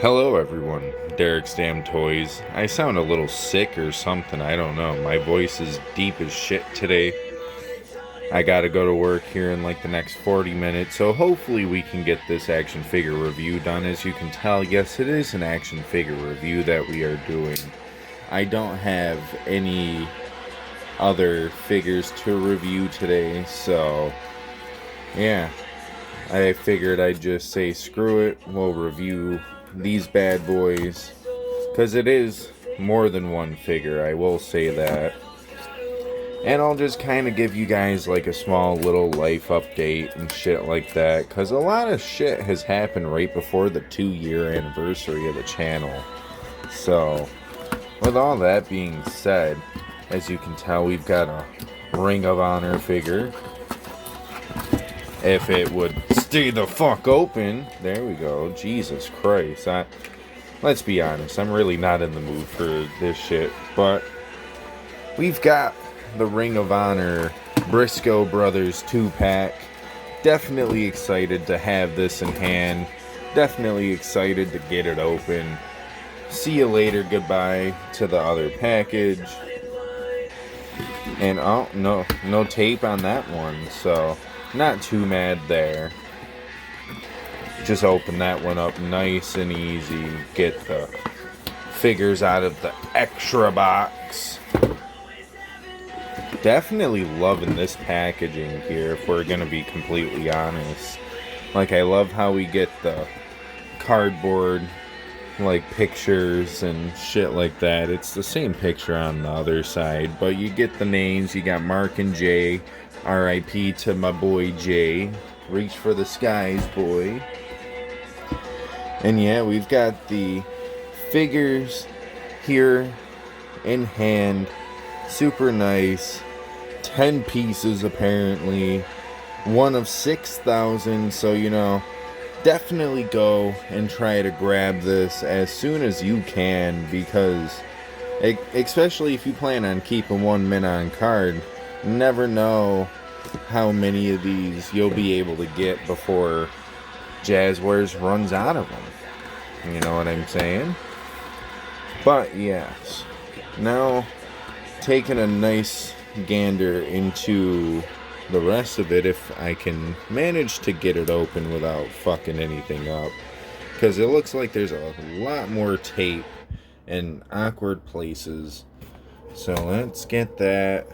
Hello everyone, Derek's Damn Toys. I sound a little sick or something, I don't know. My voice is deep as shit today. I gotta go to work here in like the next 40 minutes, so hopefully we can get this action figure review done. As you can tell, yes, it is an action figure review that we are doing. I don't have any other figures to review today, so yeah. I figured I'd just say screw it, we'll review these bad boys, because it is more than one figure, I will say that. And I'll just kind of give you guys like a small little life update and shit like that, because a lot of shit has happened right before the 2-year anniversary of the channel. So, with all that being said, as you can tell, we've got a Ring of Honor figure. If it would stay the fuck open. There we go. Jesus Christ. Let's be honest, I'm really not in the mood for this shit. But we've got the Ring of Honor Briscoe Brothers 2-pack. Definitely excited to have this in hand. Definitely excited to get it open. See you later, goodbye to the other package. And oh, no tape on that one, so not too mad there. Just open that one up nice and easy. Get the figures out of the extra box. Definitely loving this packaging here, if we're gonna be completely honest. Like, I love how we get the cardboard like pictures and shit like that. It's the same picture on the other side, but you get the names. You got Mark and Jay. R.I.P. to my boy Jay. Reach for the skies, boy. And yeah, we've got the figures here in hand. Super nice. 10 pieces apparently. One of 6,000, so you know, definitely go and try to grab this as soon as you can, because especially if you plan on keeping one mint on card, never know how many of these you'll be able to get before Jazzwares runs out of them. You know what I'm saying? But yes, now taking a nice gander into the rest of it, if I can manage to get it open without fucking anything up, because it looks like there's a lot more tape and awkward places. So let's get that.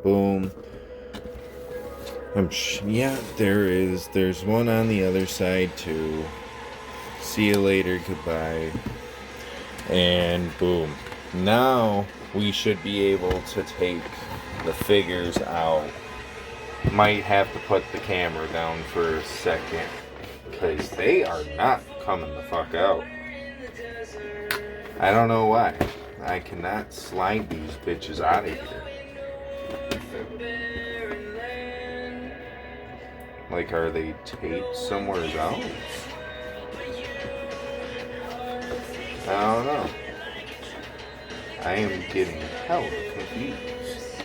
Boom. Yeah, there's one on the other side too. See you later, goodbye. And boom. Now we should be able to take the figures out. Might have to put the camera down for a second, because they are not coming the fuck out. I don't know why. I cannot slide these bitches out of here. Like, are they taped somewhere else? I don't know. I am getting hella confused.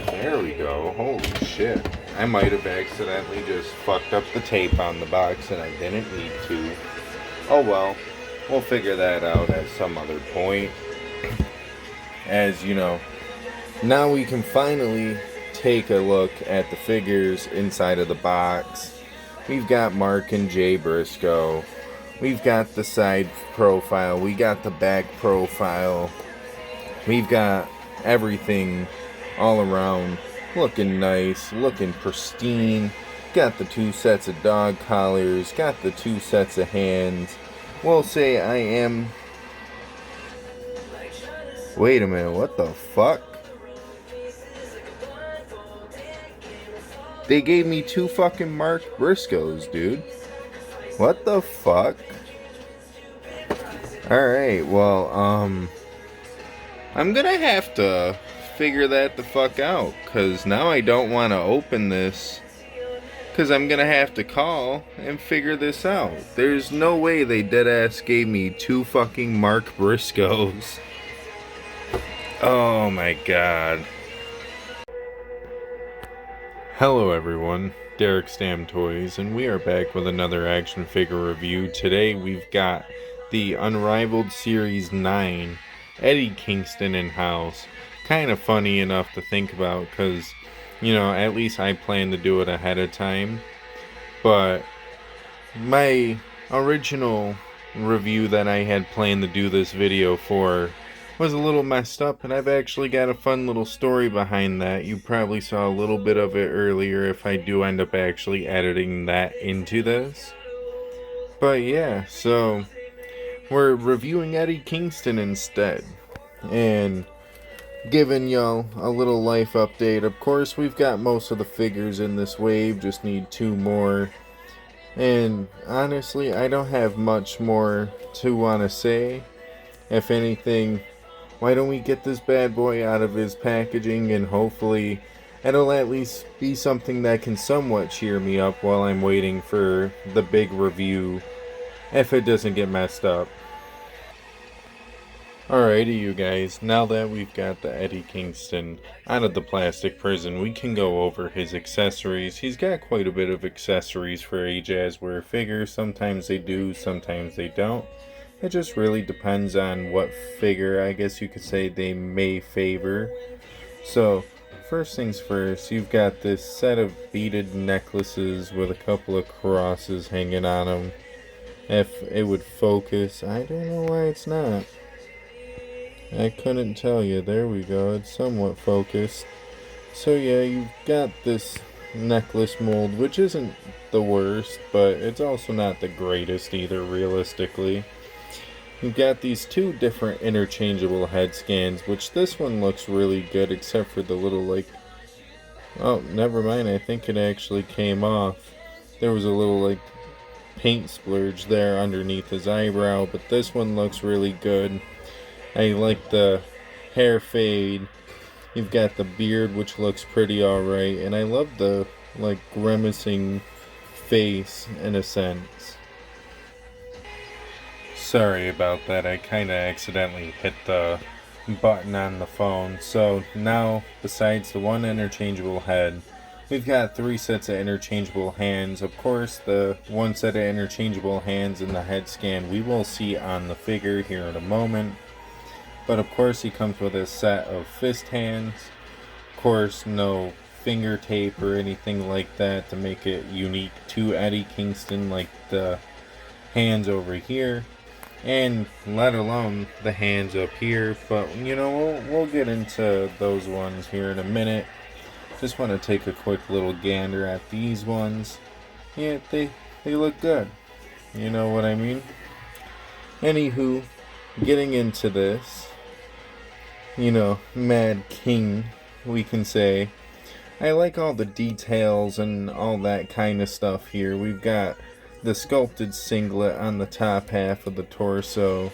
There we go. Holy shit. I might have accidentally just fucked up the tape on the box and I didn't need to. Oh well. We'll figure that out at some other point. As you know, now we can finally take a look at the figures inside of the box. We've got Mark and Jay Briscoe. We've got the side profile. We got the back profile. We've got everything all around looking nice, looking pristine. Got the 2 sets of dog collars. Got the 2 sets of hands. We'll say I am... Wait a minute, what the fuck? They gave me 2 fucking Mark Briscoes, dude. What the fuck? Alright, well, I'm gonna have to figure that the fuck out, because now I don't want to open this, because I'm gonna have to call and figure this out. There's no way they deadass gave me 2 fucking Mark Briscoes. Oh my god. Hello everyone, Derek Stam Toys, and we are back with another action figure review. Today we've got the Unrivaled Series 9 Eddie Kingston in-house. Kind of funny enough to think about because, at least I plan to do it ahead of time. But my original review that I had planned to do this video for was a little messed up, and I've actually got a fun little story behind that. You probably saw a little bit of it earlier if I do end up actually editing that into this. But yeah, so we're reviewing Eddie Kingston instead, and giving y'all a little life update. Of course, we've got most of the figures in this wave, just need 2 more. And honestly, I don't have much more to want to say. If anything, why don't we get this bad boy out of his packaging, and hopefully it'll at least be something that can somewhat cheer me up while I'm waiting for the big review, if it doesn't get messed up. Alrighty, you guys, now that we've got the Eddie Kingston out of the plastic prison, we can go over his accessories. He's got quite a bit of accessories for a Jazzware figure. Sometimes they do, sometimes they don't. It just really depends on what figure, I guess you could say, they may favor. So, first things first, you've got this set of beaded necklaces with a couple of crosses hanging on them. If it would focus, I don't know why it's not. I couldn't tell you. There we go. It's somewhat focused. So yeah, you've got this necklace mold, which isn't the worst, but it's also not the greatest either, realistically. You've got these 2 different interchangeable head scans, which this one looks really good, except for the little, oh, never mind, I think it actually came off. There was a little, paint splurge there underneath his eyebrow, but this one looks really good. I like the hair fade. You've got the beard, which looks pretty alright, and I love the, grimacing face, in a sense. Sorry about that, I kinda accidentally hit the button on the phone. So now, besides the 1 interchangeable head, we've got 3 sets of interchangeable hands. Of course, the 1 set of interchangeable hands in the head scan we will see on the figure here in a moment. But of course he comes with a set of fist hands. Of course, no finger tape or anything like that to make it unique to Eddie Kingston, like the hands over here. And let alone the hands up here. But, we'll get into those ones here in a minute. Just want to take a quick little gander at these ones. Yeah, they look good. You know what I mean? Anywho, getting into this. Mad King, we can say. I like all the details and all that kind of stuff here. We've got the sculpted singlet on the top half of the torso.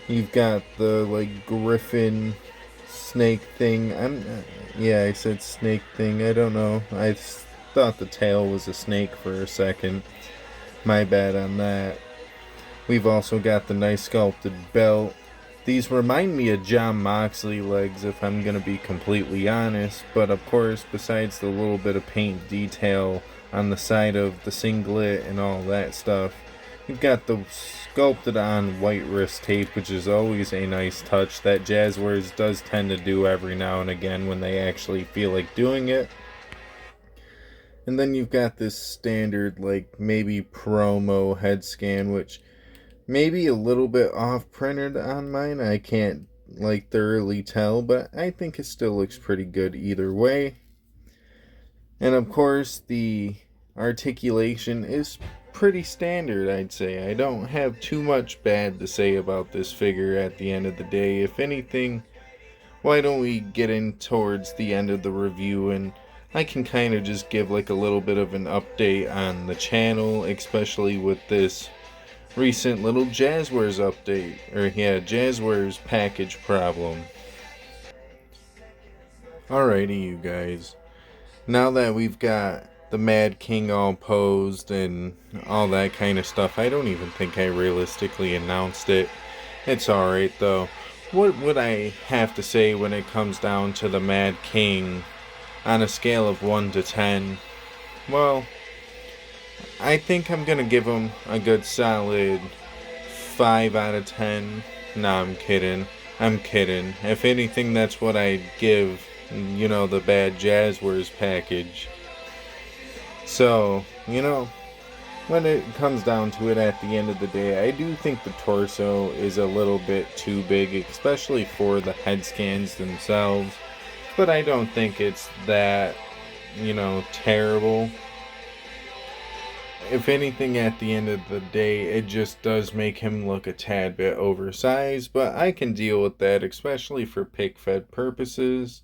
You've got the, griffin snake thing. Yeah, I said snake thing. I don't know. I thought the tail was a snake for a second. My bad on that. We've also got the nice sculpted belt. These remind me of John Moxley legs, if I'm going to be completely honest. But of course, besides the little bit of paint detail on the side of the singlet and all that stuff, you've got the sculpted on white wrist tape, which is always a nice touch that Jazzwares does tend to do every now and again when they actually feel like doing it. And then you've got this standard, maybe promo head scan, which maybe a little bit off-printed on mine. I can't, thoroughly tell, but I think it still looks pretty good either way. And of course, the articulation is pretty standard, I'd say. I don't have too much bad to say about this figure at the end of the day. If anything, why don't we get in towards the end of the review and I can kind of just give, a little bit of an update on the channel, especially with this recent little Jazzwares update, Jazzwares package problem. Alrighty, you guys. Now that we've got the Mad King all posed and all that kind of stuff, I don't even think I realistically announced it. It's alright though. What would I have to say when it comes down to the Mad King on a scale of 1 to 10? Well, I think I'm gonna give him a good solid 5 out of 10. Nah, I'm kidding. I'm kidding. If anything, that's what I'd give, the bad Jazzwares package. So, when it comes down to it at the end of the day, I do think the torso is a little bit too big, especially for the head scans themselves. But I don't think it's that, terrible. If anything, at the end of the day, it just does make him look a tad bit oversized, but I can deal with that, especially for pick-fed purposes.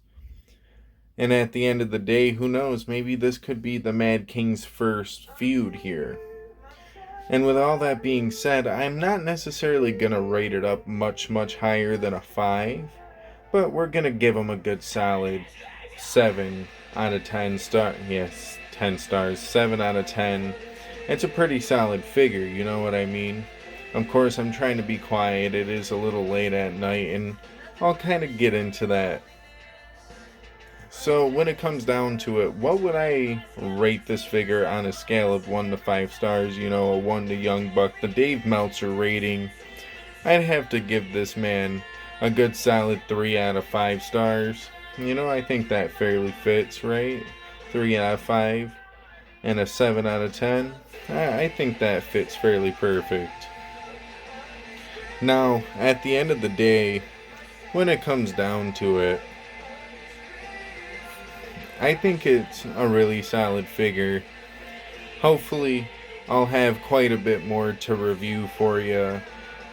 And at the end of the day, who knows, maybe this could be the Mad King's first feud here. And with all that being said, I'm not necessarily going to rate it up much higher than a 5, but we're going to give him a good solid 7 out of 10 stars. Yes, 10 stars, 7 out of 10. It's a pretty solid figure, you know what I mean? Of course, I'm trying to be quiet. It is a little late at night, and I'll kind of get into that. So, when it comes down to it, what would I rate this figure on a scale of 1 to 5 stars? A 1 to Young Buck, the Dave Meltzer rating. I'd have to give this man a good solid 3 out of 5 stars. I think that fairly fits, right? 3 out of 5 and a 7 out of 10. I think that fits fairly perfect. Now, at the end of the day, when it comes down to it, I think it's a really solid figure. Hopefully, I'll have quite a bit more to review for you.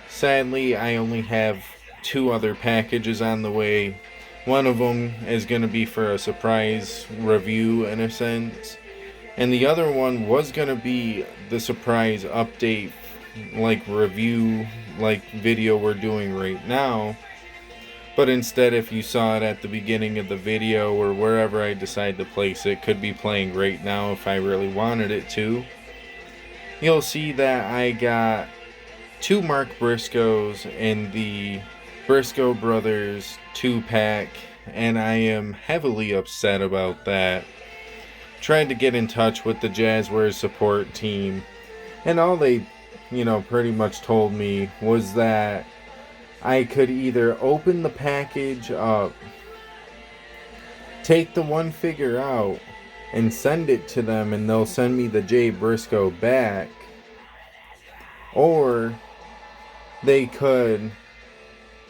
Sadly, I only have 2 other packages on the way. One of them is going to be for a surprise review in a sense. And the other one was going to be the surprise update, review, video we're doing right now. But instead, if you saw it at the beginning of the video or wherever I decide to place it, could be playing right now if I really wanted it to. You'll see that I got 2 Mark Briscoes in the Briscoe Brothers 2-pack, and I am heavily upset about that. Tried to get in touch with the Jazzwares support team, and all they, pretty much told me was that I could either open the package up, take the one figure out, and send it to them, and they'll send me the Jay Briscoe back, or they could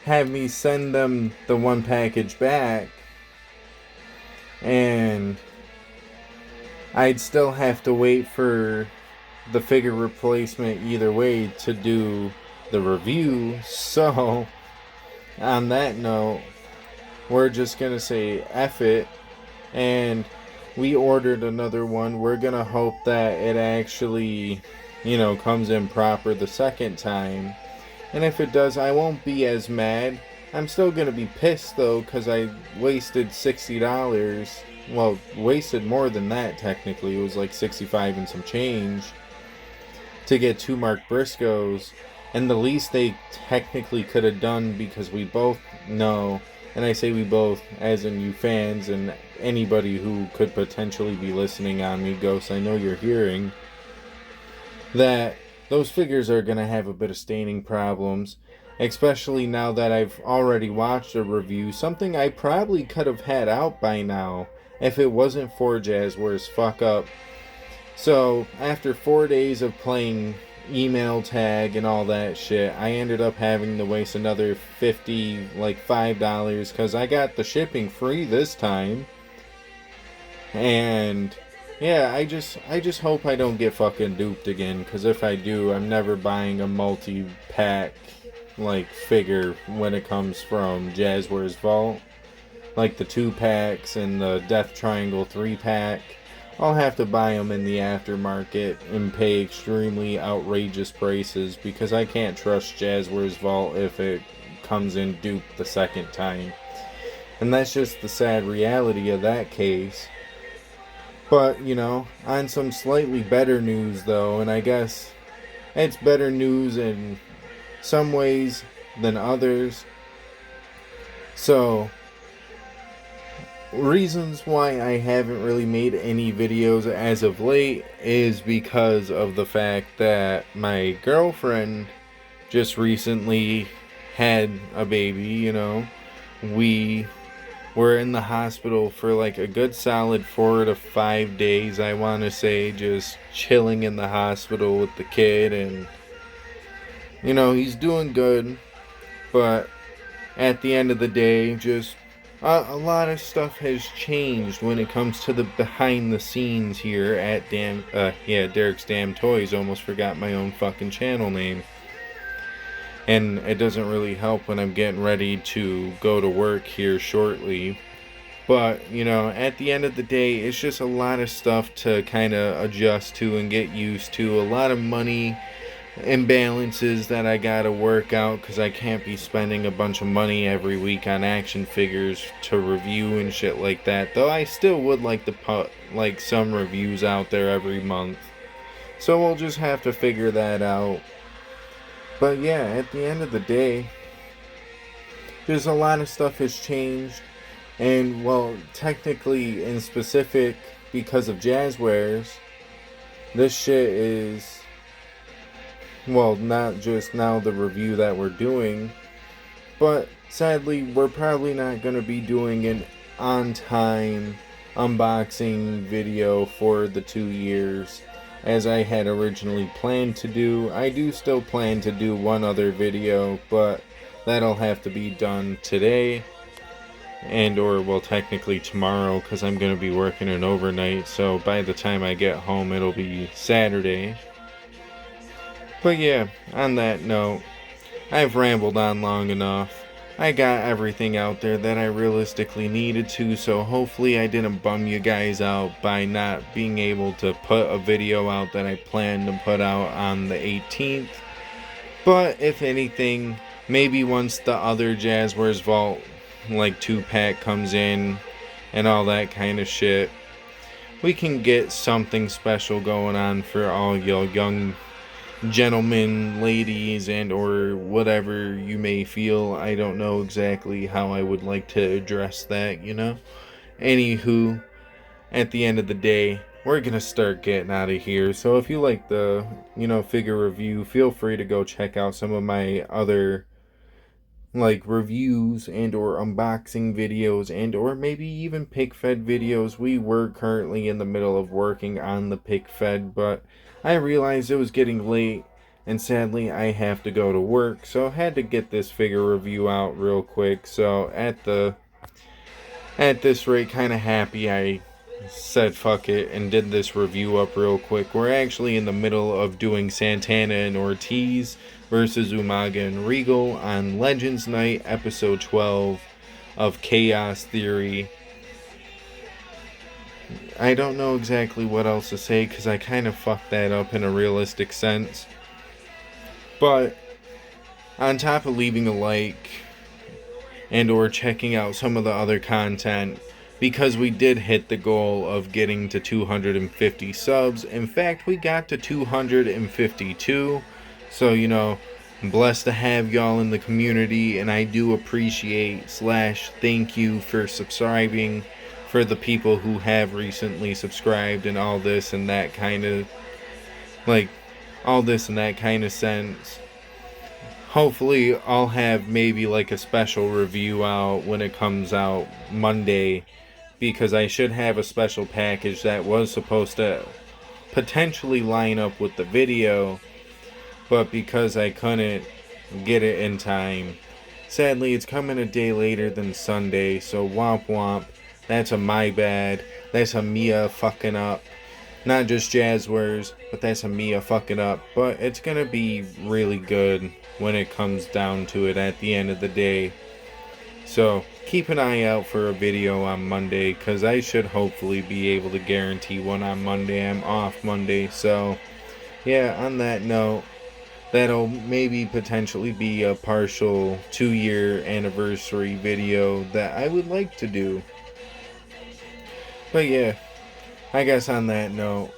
have me send them the one package back, and I'd still have to wait for the figure replacement either way to do the review. So, on that note, we're just going to say F it, and we ordered another one. We're going to hope that it actually, comes in proper the second time. And if it does, I won't be as mad. I'm still going to be pissed, though, because I wasted $60. Well, wasted more than that, technically. It was like 65 and some change to get 2 Mark Briscoes. And the least they technically could have done, because we both know, and I say we both, as in you fans and anybody who could potentially be listening on me, Ghost, I know you're hearing, that those figures are going to have a bit of staining problems, especially now that I've already watched a review, something I probably could have had out by now if it wasn't for Jazzwares fuck up. So, after 4 days of playing email tag and all that shit, I ended up having to waste another $5, because I got the shipping free this time. And yeah, I just hope I don't get fucking duped again, because if I do, I'm never buying a multi-pack figure when it comes from Jazzwares Vault. Like the 2-packs and the Death Triangle 3-pack. I'll have to buy them in the aftermarket and pay extremely outrageous prices, because I can't trust Jazzwares Vault if it comes in duped the second time. And that's just the sad reality of that case. But, on some slightly better news, though, and I guess it's better news in some ways than others. So, reasons why I haven't really made any videos as of late is because of the fact that my girlfriend just recently had a baby, you know. We were in the hospital for like a good solid 4 to 5 days, I want to say, just chilling in the hospital with the kid. And, you know, he's doing good, but at the end of the day, just a lot of stuff has changed when it comes to the behind the scenes here at Derek's Damn Toys. Almost forgot my own fucking channel name. And it doesn't really help when I'm getting ready to go to work here shortly. But, you know, at the end of the day, it's just a lot of stuff to kind of adjust to and get used to. A lot of money imbalances that I gotta work out, because I can't be spending a bunch of money every week on action figures to review and shit like that. Though I still would like to put like some reviews out there every month. So we'll just have to figure that out. But yeah, at the end of the day, there's a lot of stuff has changed. And, well, technically, in specific, because of Jazzwares, this shit is, well, not just now the review that we're doing, but sadly, we're probably not going to be doing an on-time unboxing video for the 2 years, as I had originally planned to do. I do still plan to do one other video, but that'll have to be done today, or well, technically tomorrow, because I'm going to be working an overnight, so by the time I get home it'll be Saturday. But yeah, on that note, I've rambled on long enough. I got everything out there that I realistically needed to, so hopefully I didn't bum you guys out by not being able to put a video out that I planned to put out on the 18th. But if anything, maybe once the other Jazzwares Vault like 2-pack comes in and all that kind of shit, we can get something special going on for all y'all young gentlemen, ladies, and or whatever you may feel. I don't know exactly how I would like to address that, you know. Anywho, at the end of the day, we're gonna start getting out of here. So if you like the, you know, figure review, feel free to go check out some of my other like reviews and or unboxing videos and or maybe even pick fed videos. We were currently in the middle of working on the pick fed, but I realized it was getting late and sadly I have to go to work, so I had to get this figure review out real quick. So at this rate, kind of happy I said fuck it and did this review up real quick. We're actually in the middle of doing Santana and Ortiz versus Umaga and Regal on Legends Night, episode 12 of Chaos Theory. I don't know exactly what else to say, because I kind of fucked that up in a realistic sense. But on top of leaving a like and or checking out some of the other content, because we did hit the goal of getting to 250 subs. In fact, we got to 252. So, you know, I'm blessed to have y'all in the community, and I do appreciate / thank you for subscribing, for the people who have recently subscribed and all this and that kind of, like, all this and that kind of sense. Hopefully I'll have maybe like a special review out when it comes out Monday, because I should have a special package that was supposed to potentially line up with the video, but because I couldn't get it in time, sadly it's coming a day later than Sunday, so womp womp. That's a my bad. That's a Mia fucking up. Not just Jazzwares, but that's a Mia fucking up. But it's gonna be really good when it comes down to it at the end of the day. So keep an eye out for a video on Monday, because I should hopefully be able to guarantee one on Monday. I'm off Monday, so yeah, on that note, that'll maybe potentially be a partial 2-year anniversary video that I would like to do. But yeah, I guess on that note,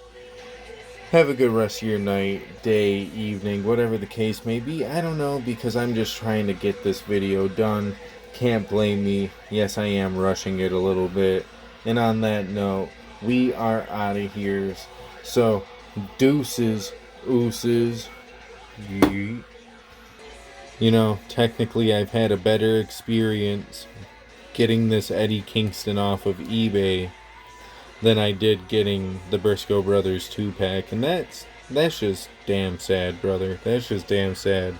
have a good rest of your night, day, evening, whatever the case may be. I don't know, because I'm just trying to get this video done. Can't blame me. Yes, I am rushing it a little bit. And on that note, we are out of here. So, deuces, ooses. Yeet. You know, technically I've had a better experience getting this Eddie Kingston off of eBay than I did getting the Briscoe Brothers 2-pack. And that's just damn sad, brother. That's just damn sad.